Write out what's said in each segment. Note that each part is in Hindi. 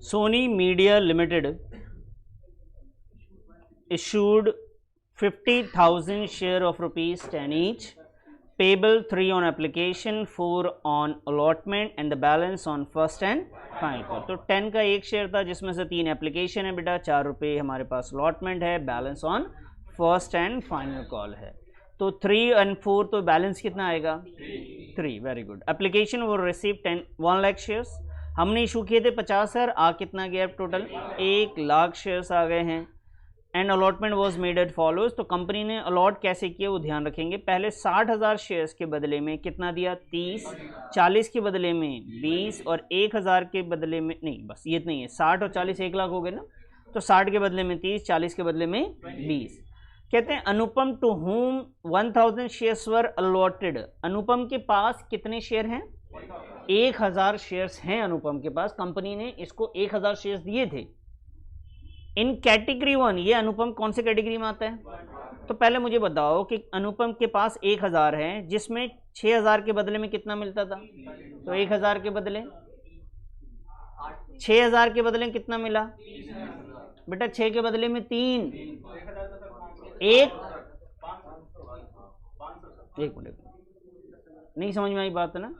Sony Media Limited issued 50,000 share of rupees 10 each, payable 3 on application, 4 on allotment and the balance on first and final call. तो 10 का एक शेयर था जिसमें से 3 एप्लीकेशन है बेटा, 4 रुपये हमारे पास अलॉटमेंट है, balance on first and final call है। तो 3 and 4 तो बैलेंस कितना आएगा 3। Very good. एप्लीकेशन वो रिसीव 1 लाख शेयर्स, हमने इशू किए थे 50,000, आ कितना गया टोटल 1 लाख शेयर्स आ गए हैं। And allotment was made at follows, तो कंपनी ने अलॉट कैसे किया वो ध्यान रखेंगे। पहले 60,000 शेयर्स के बदले में कितना दिया 30, 40 के बदले में 20 और 1,000 के बदले में नहीं, बस ये नहीं है, 60 और 40 1 लाख हो गए ना, तो 60 के बदले में 30, 40 के बदले में 20। कहते हैं Anupam to whom 1000 shares were allotted, Anupam के पास कितने शेयर हैं 1000 शेयर्स हैं अनुपम के पास, कंपनी ने इसको 1000 शेयर्स दिए थे। इन कैटेगरी 1, ये अनुपम कौन से कैटेगरी में आता है? तो पहले मुझे बताओ कि अनुपम के पास 1000 है जिसमें 6000 के बदले में कितना मिलता था, तो 1000 के बदले 6000 के बदले में कितना मिला बेटा, 6 के बदले में 3, एक मिनट नहीं समझ में आई बात ना,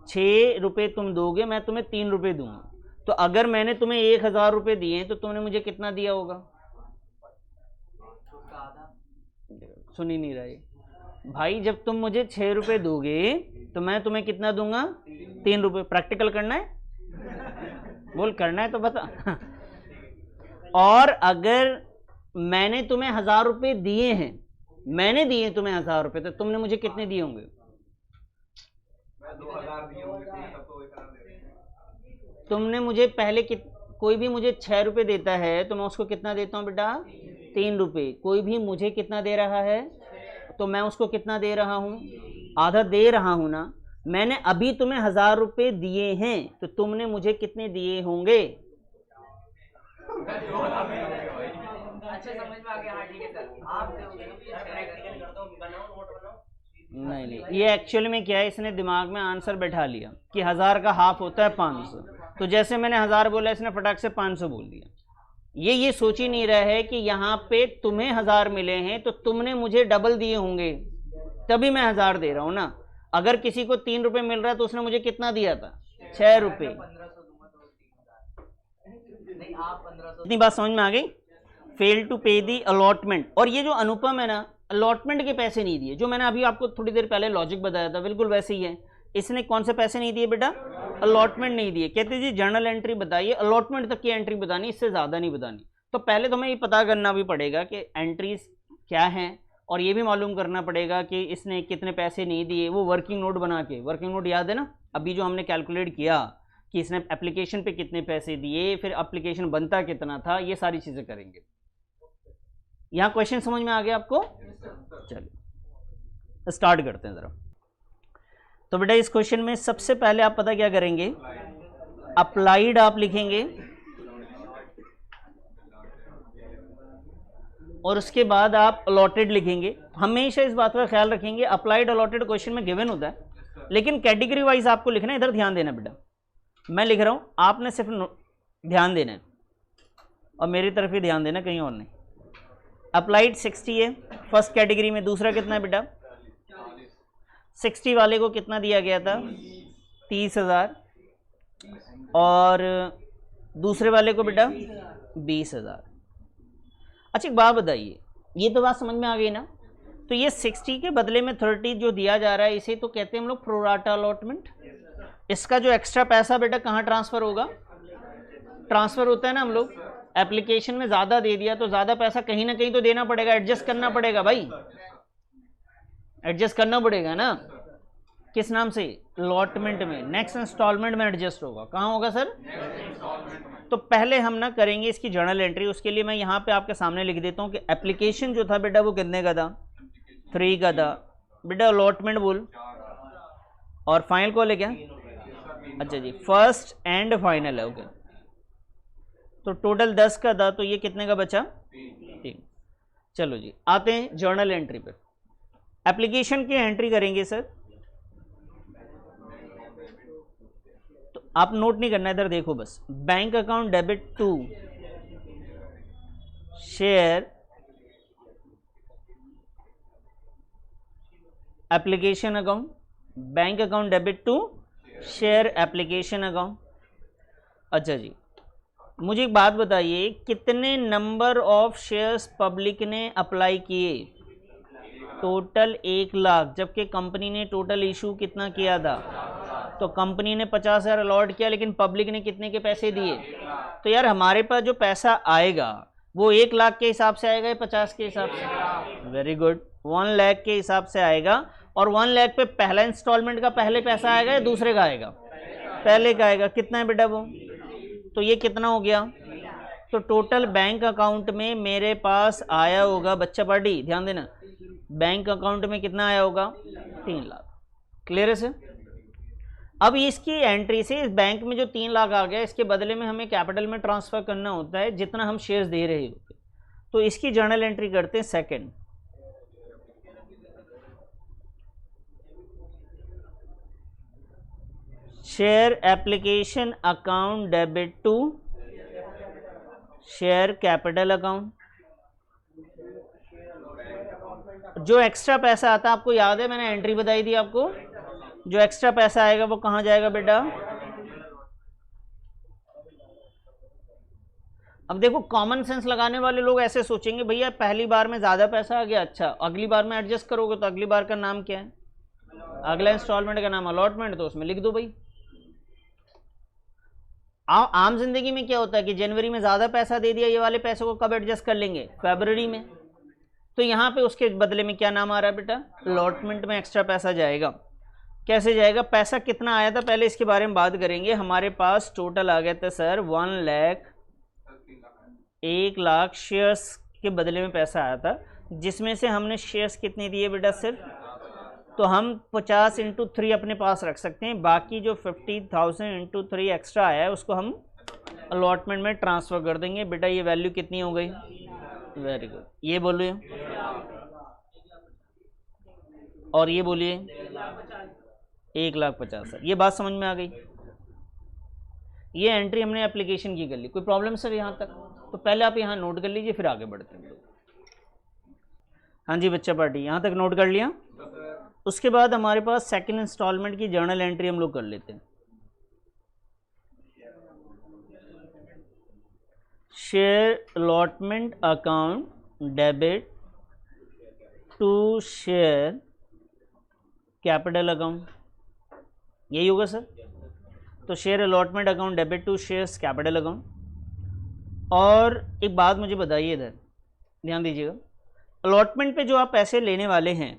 6 रुपये तुम दोगे, मैं तुम्हें 3 रुपये दूंगा, तो अगर मैंने तुम्हें 1000 रुपये दिए तो तुमने मुझे कितना दिया होगा? सुन ही नहीं रहे भाई, जब तुम मुझे 6 रुपये दोगे तो मैं तुम्हें कितना दूंगा 3 रुपये। प्रैक्टिकल करना है, बोल करना है तो बता। और अगर मैंने तुम्हें 1000 रुपये दिए हैं, मैंने दिए तुम्हें 1000 रुपये, तो तुमने मुझे कितने दिए होंगे? 2000 दिए होंगे। तुमने मुझे पहले कोई भी मुझे 6 रुपये देता है तो मैं उसको कितना देता हूँ बेटा 3 रुपये। कोई भी मुझे कितना दे रहा है तो मैं उसको कितना दे रहा हूँ, आधा दे रहा हूँ ना। मैंने अभी तुम्हें 1000 रुपये दिए हैं तो तुमने मुझे कितने दिए होंगे? अच्छा समझ में आ गया। हाँ ठीक है सर, आप प्रैक्टिकल करता हूँ, बनाओ नोट बनाओ। नहीं, ये एक्चुअली में क्या है, इसने दिमाग में आंसर बैठा लिया कि 1000 का हाफ होता है 500, तो जैसे मैंने 1000 बोला इसने फटाक से 500 बोल दिया। ये सोच ही नहीं रहा है कि यहाँ पे तुम्हें 1000 मिले हैं तो तुमने मुझे डबल दिए होंगे, तभी मैं 1000 दे रहा हूँ ना। अगर किसी को 3 रुपये मिल रहा है तो उसने मुझे कितना दिया था 6 रुपये। इतनी बात समझ में आ गई? फेल टू पे दी अलॉटमेंट। और ये जो अनुपम है ना, अलॉटमेंट के पैसे नहीं दिए, जो मैंने अभी आपको थोड़ी देर पहले लॉजिक बताया था बिल्कुल वैसे ही है। इसने कौन से पैसे नहीं दिए बेटा? अलॉटमेंट नहीं दिए। कहते जी जर्नल एंट्री बताइए, अलॉटमेंट तक की एंट्री बतानी, इससे ज़्यादा नहीं बतानी। तो पहले तो हमें ये पता करना भी पड़ेगा कि एंट्रीज क्या हैं, और ये भी मालूम करना पड़ेगा कि इसने कितने पैसे नहीं दिए। वो वर्किंग नोट बना के, वर्किंग नोट याद है ना, अभी जो हमने कैलकुलेट किया कि इसने एप्लीकेशन पे कितने पैसे दिए, फिर एप्लीकेशन बनता कितना था, ये सारी चीज़ें करेंगे। यहाँ क्वेश्चन समझ में आ गया आपको? चलिए स्टार्ट करते हैं ज़रा। तो बेटा इस क्वेश्चन में सबसे पहले आप पता क्या करेंगे, अप्लाइड आप लिखेंगे और उसके बाद आप अलॉटेड लिखेंगे। हमेशा इस बात का ख्याल रखेंगे अप्लाइड अलॉटेड क्वेश्चन में गिवन होता है, लेकिन कैटेगरी वाइज आपको लिखना है। इधर ध्यान देना बेटा, मैं लिख रहा हूं, आपने सिर्फ ध्यान देना है और मेरी तरफ ही ध्यान देना, कहीं और नहीं। अप्लाइड 60 है फर्स्ट कैटेगरी में। दूसरा कितना है बेटा? 60 वाले को कितना दिया गया था? 30,000। और दूसरे वाले को बेटा 20,000। अच्छा एक बात बताइए, ये तो बात समझ में आ गई ना? तो ये 60 के बदले में 30 जो दिया जा रहा है, इसे तो कहते हैं हम लोग प्रोराटा अलॉटमेंट। इसका जो एक्स्ट्रा पैसा बेटा कहाँ ट्रांसफ़र होगा? ट्रांसफ़र होता है ना, हम लोग एप्लीकेशन में ज़्यादा दे दिया तो ज़्यादा पैसा कहीं ना कहीं तो देना पड़ेगा, एडजस्ट करना पड़ेगा भाई, एडजस्ट करना पड़ेगा ना। किस नाम से? अलॉटमेंट में। नेक्स्ट इंस्टॉलमेंट में एडजस्ट होगा। कहाँ होगा सर? तो पहले हम ना करेंगे इसकी जर्नल एंट्री। उसके लिए मैं यहाँ पे आपके सामने लिख देता हूँ कि एप्लीकेशन जो था बेटा वो कितने का था? 3 का था बेटा। अलॉटमेंट बोल, और फाइनल कॉल है क्या? अच्छा जी, फर्स्ट एंड फाइनल है। ओके, तो टोटल 10 का था, तो ये कितने का बचा? 3। चलो जी आते हैं जर्नल एंट्री पे। एप्लीकेशन की एंट्री करेंगे सर। तो आप नोट नहीं करना, इधर देखो बस। Bank account debit to share application account, bank account debit to share application account. अच्छा जी, मुझे एक बात बताइए, कितने नंबर ऑफ शेयर्स पब्लिक ने अप्लाई किए? टोटल 1 लाख, जबकि कंपनी ने टोटल इशू कितना किया था? तो कंपनी ने 50,000 अलॉट किया, लेकिन पब्लिक ने कितने के पैसे दिए? तो यार हमारे पास जो पैसा आएगा वो 1 लाख के हिसाब से आएगा या 50 के हिसाब से? वेरी गुड, 1 लाख के हिसाब से आएगा। और 1 लाख पे पहला इंस्टॉलमेंट का पहले पैसा आएगा या दूसरे का आएगा? पहले का आएगा। कितना है बेटा वो? तो ये कितना हो गया? तो टोटल बैंक अकाउंट में मेरे पास आया होगा, बच्चा पार्टी ध्यान देना, बैंक अकाउंट में कितना आया होगा? 3 लाख। क्लियर है सर? अब इसकी एंट्री से इस बैंक में जो 3 लाख आ गया, इसके बदले में हमें कैपिटल में ट्रांसफर करना होता है जितना हम शेयर्स दे रहे होते। तो इसकी जर्नल एंट्री करते हैं second. Share application account debit to share capital account. जो एक्स्ट्रा पैसा आता है, आपको याद है मैंने एंट्री बताई थी आपको, जो एक्स्ट्रा पैसा आएगा वो कहाँ जाएगा बेटा? अब देखो, कॉमन सेंस लगाने वाले लोग ऐसे सोचेंगे, भैया पहली बार में ज्यादा पैसा आ गया, अच्छा अगली बार में एडजस्ट करोगे तो अगली बार का नाम क्या है? अगला इंस्टॉलमेंट का नाम अलॉटमेंट, तो उसमें लिख दो भाई। आम जिंदगी में क्या होता है कि जनवरी में ज्यादा पैसा दे दिया, ये वाले पैसे को कब एडजस्ट कर लेंगे? फरवरी में। तो यहाँ पे उसके बदले में क्या नाम आ रहा है बेटा? अलॉटमेंट में एक्स्ट्रा पैसा जाएगा। कैसे जाएगा? पैसा कितना आया था पहले इसके बारे में बात करेंगे। हमारे पास टोटल आ गया था सर 1 लाख शेयर्स के बदले में पैसा आया था, जिसमें से हमने शेयर्स कितने दिए बेटा? सिर्फ, तो हम 50 × 3 अपने पास रख सकते हैं। बाकी जो 50,000 × 3 एक्स्ट्रा आया है उसको हम अलॉटमेंट में ट्रांसफ़र कर देंगे। बेटा ये वैल्यू कितनी हो गई? Very good. ये बोलिए, और ये बोलिए 1,50,000। ये बात समझ में आ गई? ये एंट्री हमने एप्लीकेशन की कर ली। कोई प्रॉब्लम सर यहाँ तक? तो पहले आप यहाँ नोट कर लीजिए, फिर आगे बढ़ते हैं। हाँ जी बच्चा पार्टी, यहाँ तक नोट कर लिया? उसके बाद हमारे पास सेकंड इंस्टॉलमेंट की जर्नल एंट्री हम लोग कर लेते हैं। Share allotment account debit to share capital account, यही होगा सर? तो share allotment account debit to shares capital account. और एक बात मुझे बताइए, इधर ध्यान दीजिएगा, अलॉटमेंट पे जो आप पैसे लेने वाले हैं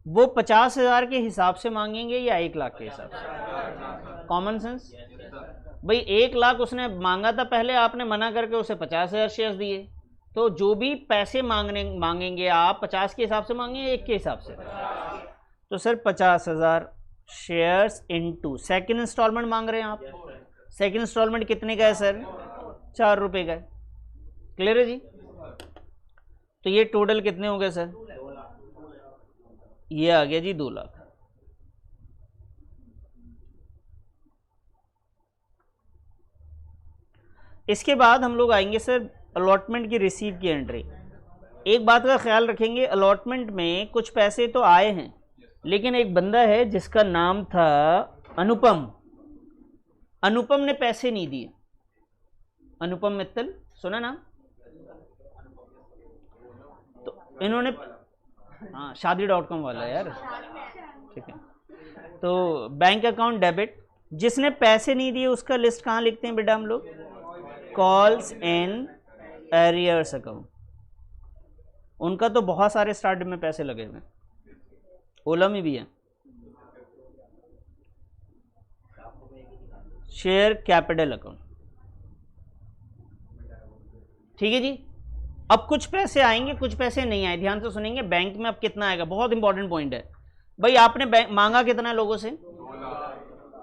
वो 50,000 के हिसाब से मांगेंगे या 1 लाख के हिसाब से? कॉमन सेंस भाई, 1 लाख उसने मांगा था पहले, आपने मना करके उसे 50,000 शेयर्स दिए, तो जो भी पैसे मांगेंगे आप 50 के हिसाब से मांगेंगे 1 के हिसाब से? तो sir 50,000 shares into second installment मांग रहे हैं आप। सेकंड इंस्टॉलमेंट कितने का है सर? 4 रुपये का है। क्लियर है जी? तो ये टोटल कितने हो गए सर? ये आ गया जी 2 लाख। इसके बाद हम लोग आएंगे सर अलॉटमेंट की रिसीव की एंट्री। एक बात का ख्याल रखेंगे, अलॉटमेंट में कुछ पैसे तो आए हैं, लेकिन एक बंदा है जिसका नाम था अनुपम। अनुपम ने पैसे नहीं दिए। अनुपम मित्तल, सुना ना? तो इन्होंने, हाँ शादी.com वाला यार, ठीक है। तो बैंक अकाउंट डेबिट, जिसने पैसे नहीं दिए उसका लिस्ट कहाँ लिखते हैं बेटा हम लोग? Calls and arrears account. उनका तो बहुत सारे स्टार्ट में पैसे लगे हुए, ओला में भी है। शेयर कैपिटल अकाउंट, ठीक है जी। अब कुछ पैसे आएंगे, कुछ पैसे नहीं आए, ध्यान से सुनेंगे। बैंक में अब कितना आएगा, बहुत इंपॉर्टेंट पॉइंट है भाई। आपने मांगा कितना लोगों से?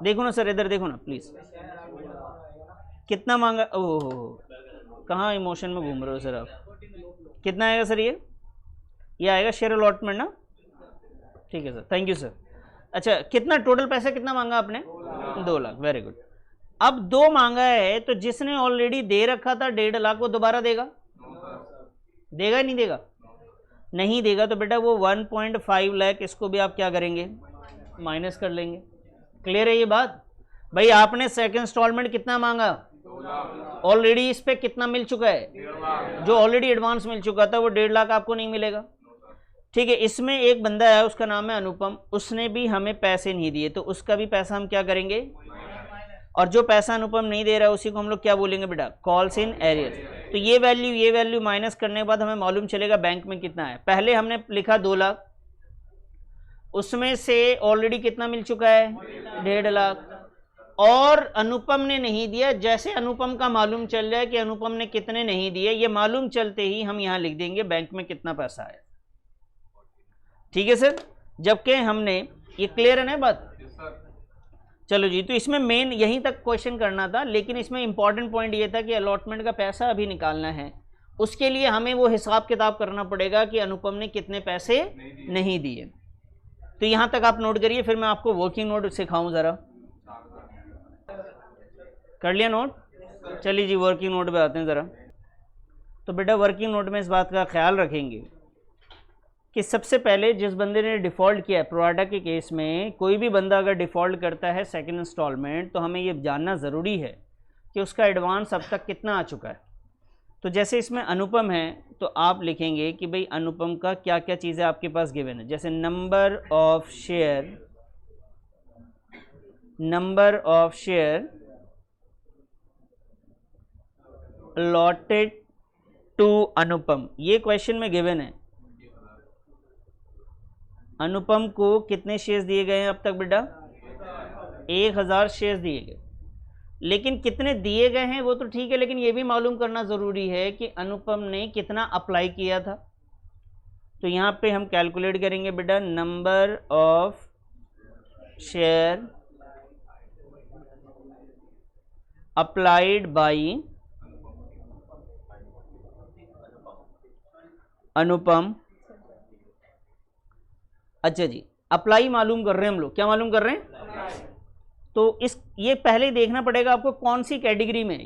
देखो ना सर, इधर देखो ना प्लीज, कितना मांगा? ओहो, कहाँ इमोशन में घूम रहे हो सर आप? कितना आएगा सर? ये आएगा शेयर अलॉटमेंट ना? ठीक है सर, थैंक यू सर। अच्छा, कितना टोटल पैसा कितना मांगा आपने? 2 लाख, वेरी गुड। अब 2 मांगा है तो जिसने ऑलरेडी दे रखा था 1.5 लाख वो दोबारा देगा? देगा नहीं देगा? नहीं देगा तो बेटा वो 1.5 लाख इसको भी आप क्या करेंगे? माइनस कर लेंगे। क्लियर है ये बात? भाई आपने सेकंड इंस्टॉलमेंट कितना मांगा? ऑलरेडी इस पे कितना मिल चुका है? जो ऑलरेडी एडवांस मिल चुका था वो 1.5 लाख आपको नहीं मिलेगा। ठीक है, इसमें एक बंदा है उसका नाम है अनुपम, उसने भी हमें पैसे नहीं दिए तो उसका भी पैसा हम क्या करेंगे? और जो पैसा अनुपम नहीं दे रहा है उसी को हम लोग क्या बोलेंगे बेटा? Calls in arrear. तो ये वैल्यू माइनस करने के बाद हमें मालूम चलेगा बैंक में कितना है। पहले हमने लिखा 2 लाख, उसमें से ऑलरेडी कितना मिल चुका है? 1.5 लाख। और अनुपम ने नहीं दिया, जैसे अनुपम का मालूम चल जाए कि अनुपम ने कितने नहीं दिए, ये मालूम चलते ही हम यहां लिख देंगे बैंक में कितना पैसा है। ठीक है सर, जबकि हमने ये क्लियर है ना बात? चलो जी, तो इसमें मेन यहीं तक क्वेश्चन करना था, लेकिन इसमें इंपॉर्टेंट पॉइंट ये था कि अलॉटमेंट का पैसा अभी निकालना है, उसके लिए हमें वो हिसाब किताब करना पड़ेगा कि अनुपम ने कितने पैसे नहीं दिए। तो यहां तक आप नोट करिए, फिर मैं आपको वर्किंग नोट सिखाऊं। जरा कर लिया नोट? चलिए जी वर्किंग नोट पे आते हैं ज़रा। तो बेटा वर्किंग नोट में इस बात का ख्याल रखेंगे कि सबसे पहले जिस बंदे ने डिफ़ॉल्ट किया है, प्रोवाइडर के केस में कोई भी बंदा अगर डिफ़ॉल्ट करता है सेकंड इंस्टॉलमेंट, तो हमें ये जानना ज़रूरी है कि उसका एडवांस अब तक कितना आ चुका है। तो जैसे इसमें अनुपम है तो आप लिखेंगे कि भाई अनुपम का क्या क्या चीज़ें आपके पास गिवन है, जैसे number of share allotted to Anupam, ये क्वेश्चन में गिवन है। अनुपम को कितने शेयर्स दिए गए हैं अब तक बेटा? 1000 शेयर्स दिए गए। लेकिन कितने दिए गए हैं वो तो ठीक है, लेकिन ये भी मालूम करना ज़रूरी है कि अनुपम ने कितना अप्लाई किया था। तो यहाँ पे हम कैलकुलेट करेंगे बेटा number of share applied by Anupam. अच्छा जी, अप्लाई मालूम कर रहे हैं हम लोग, क्या मालूम कर रहे हैं? तो ये पहले देखना पड़ेगा आपको कौन सी कैटेगरी में है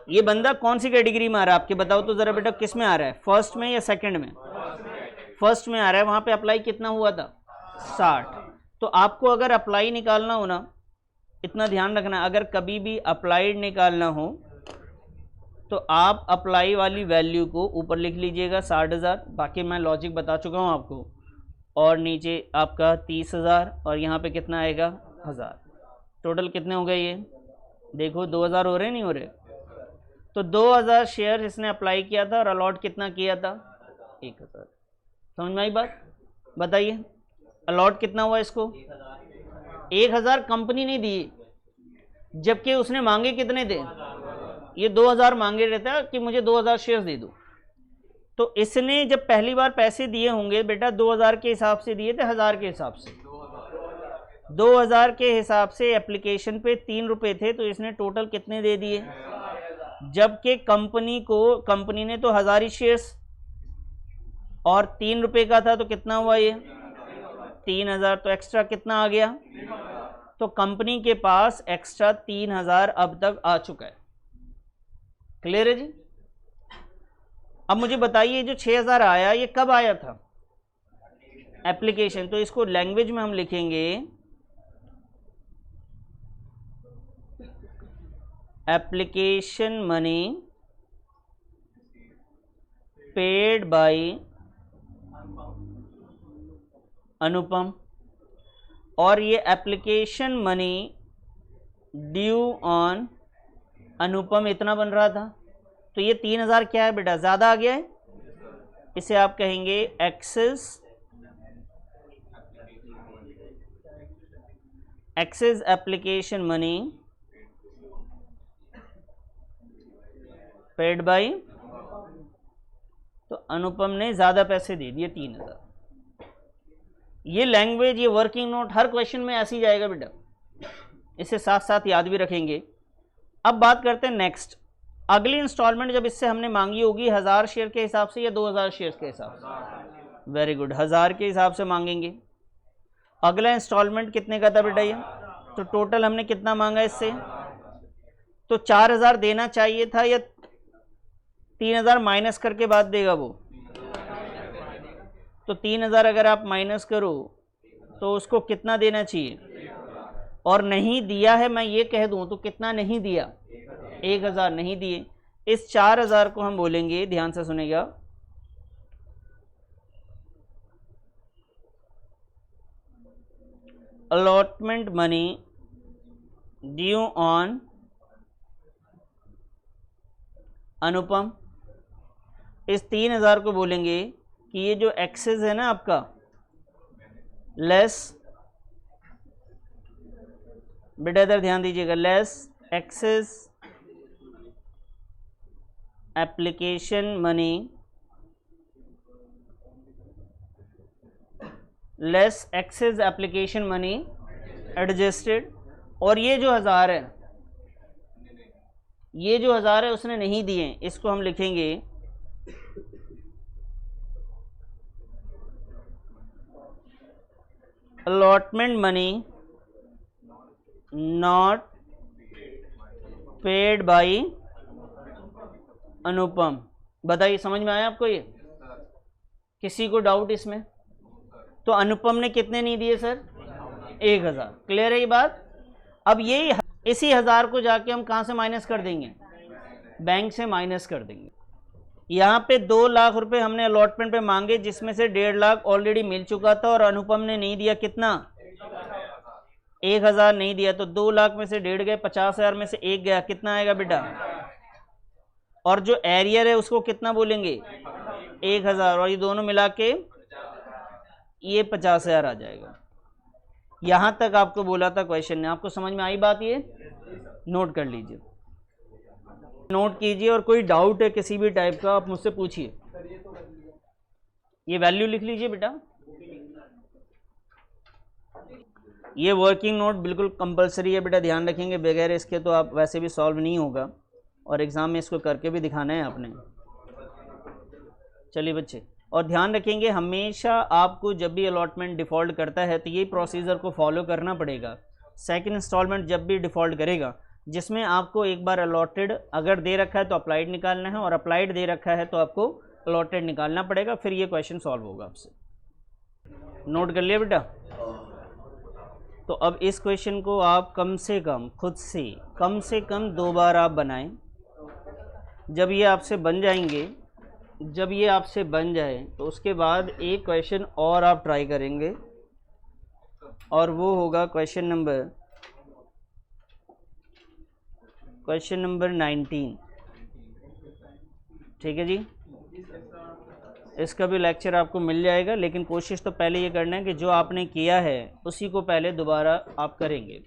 ये बंदा कौन सी कैटेगरी में आ रहा है आपके, बताओ तो जरा बेटा, किस में आ रहा है? फर्स्ट में या सेकंड में? फर्स्ट में आ रहा है। वहां पे अप्लाई कितना हुआ था? 60। तो आपको अगर अप्लाई निकालना हो ना, इतना ध्यान रखना, अगर कभी भी अप्लाइड निकालना हो तो आप अप्लाई वाली वैल्यू को ऊपर लिख लीजिएगा 60,000, बाकी मैं लॉजिक बता चुका हूँ आपको, और नीचे आपका 30,000 और यहाँ पे कितना आएगा? 1000। टोटल कितने हो गए ये? देखो 2000 हो रहे नहीं हो रहे? तो 2000 शेयर इसने अप्लाई किया था और अलॉट कितना किया था? 1000। समझ में आई बात? बताइए अलॉट कितना हुआ इसको? 1000 कंपनी ने दिए, जबकि उसने मांगे कितने थे? ये 2000 मांगे रहता कि मुझे 2000 शेयर्स दे दो। तो इसने जब पहली बार पैसे दिए होंगे बेटा 2000 के हिसाब से दिए थे, 1000 के हिसाब से? 2000 के हिसाब से एप्लीकेशन पे 3 रुपए थे, तो इसने टोटल कितने दे दिए? जबकि कंपनी ने तो 1000 ही शेयर्स और 3 रुपए का था, तो कितना हुआ ये? 3000। तो एक्स्ट्रा कितना आ गया? तो कंपनी के पास एक्स्ट्रा 3000 अब तक आ चुका है। क्लियर है जी? अब मुझे बताइए जो 6000 आया ये कब आया था? एप्लीकेशन। तो इसको लैंग्वेज में हम लिखेंगे एप्लीकेशन मनी पेड बाय अनुपम, और ये एप्लीकेशन मनी ड्यू ऑन अनुपम इतना बन रहा था। तो ये 3000 क्या है बेटा? ज़्यादा आ गया है, इसे आप कहेंगे excess application money paid by, तो अनुपम ने ज़्यादा पैसे दे दिए 3000। ये लैंग्वेज, ये वर्किंग नोट हर क्वेश्चन में ऐसे ही जाएगा बेटा, इसे साथ साथ याद भी रखेंगे। अब बात करते हैं नेक्स्ट, अगली इंस्टॉलमेंट जब इससे हमने मांगी होगी 1000 शेयर के हिसाब से या 2000 शेयर के हिसाब से? वेरी गुड, 1000 के हिसाब से मांगेंगे। अगला इंस्टॉलमेंट कितने का था बेटा? ये तो टोटल हमने कितना मांगा इससे, तो 4000 देना चाहिए था या 3000 माइनस करके बाद देगा वो, तो 3000 अगर आप माइनस करो तो उसको कितना देना चाहिए, और नहीं दिया है मैं ये कह दूं तो कितना नहीं दिया, 1000 नहीं दिए। इस 4000 को हम बोलेंगे, ध्यान से सुनेगा, अलॉटमेंट मनी ड्यू ऑन अनुपम। इस 3000 को बोलेंगे कि ये जो एक्सेस है ना आपका, लेस, बेटा इधर ध्यान दीजिएगा, less excess application money, less excess application money adjusted. और ये जो 1000 है, ये जो 1000 है उसने नहीं दिए, इसको हम लिखेंगे allotment money not paid by अनुपम। बताइए समझ में आया आपको ये, किसी को डाउट इसमें? तो अनुपम ने कितने नहीं दिए सर, 1000। क्लियर है ये बात? अब ये इसी 1000 को जाके हम कहाँ से माइनस कर देंगे, बैंक से माइनस कर देंगे। यहाँ पे 2 लाख रुपए हमने अलॉटमेंट पे मांगे, जिसमें से 1.5 लाख ऑलरेडी मिल चुका था और अनुपम ने नहीं दिया कितना, 1000 नहीं दिया, तो 2 लाख में से 1.5 गए, 50,000 में से 1 गया, कितना आएगा बेटा? और जो एरियर है उसको कितना बोलेंगे, 1000, और ये दोनों मिला के ये 50,000 आ जाएगा। यहां तक आपको बोला था क्वेश्चन ने, आपको समझ में आई बात? ये नोट कर लीजिए, नोट कीजिए, और कोई डाउट है किसी भी टाइप का आप मुझसे पूछिए। ये वैल्यू लिख लीजिए बेटा, ये वर्किंग नोट बिल्कुल कंपलसरी है बेटा, ध्यान रखेंगे, बगैर इसके तो आप वैसे भी सॉल्व नहीं होगा, और एग्जाम में इसको करके भी दिखाना है आपने। चलिए बच्चे, और ध्यान रखेंगे हमेशा आपको जब भी अलॉटमेंट डिफ़ॉल्ट करता है तो ये प्रोसीजर को फॉलो करना पड़ेगा। सेकंड इंस्टॉलमेंट जब भी डिफ़ॉल्ट करेगा, जिसमें आपको एक बार अलॉटेड अगर दे रखा है तो अप्लाइड निकालना है, और अप्लाइड दे रखा है तो आपको अलॉटेड निकालना पड़ेगा, फिर ये क्वेश्चन सॉल्व होगा आपसे। नोट कर लिया बेटा? तो अब इस क्वेश्चन को आप कम से कम खुद से कम 2 बार आप बनाएं। जब ये आपसे बन जाएंगे, जब ये आपसे बन जाए तो उसके बाद एक क्वेश्चन और आप ट्राई करेंगे, और वो होगा क्वेश्चन नंबर 19। ठीक है जी, इसका भी लेक्चर आपको मिल जाएगा, लेकिन कोशिश तो पहले ये करना है कि जो आपने किया है उसी को पहले दोबारा आप करेंगे।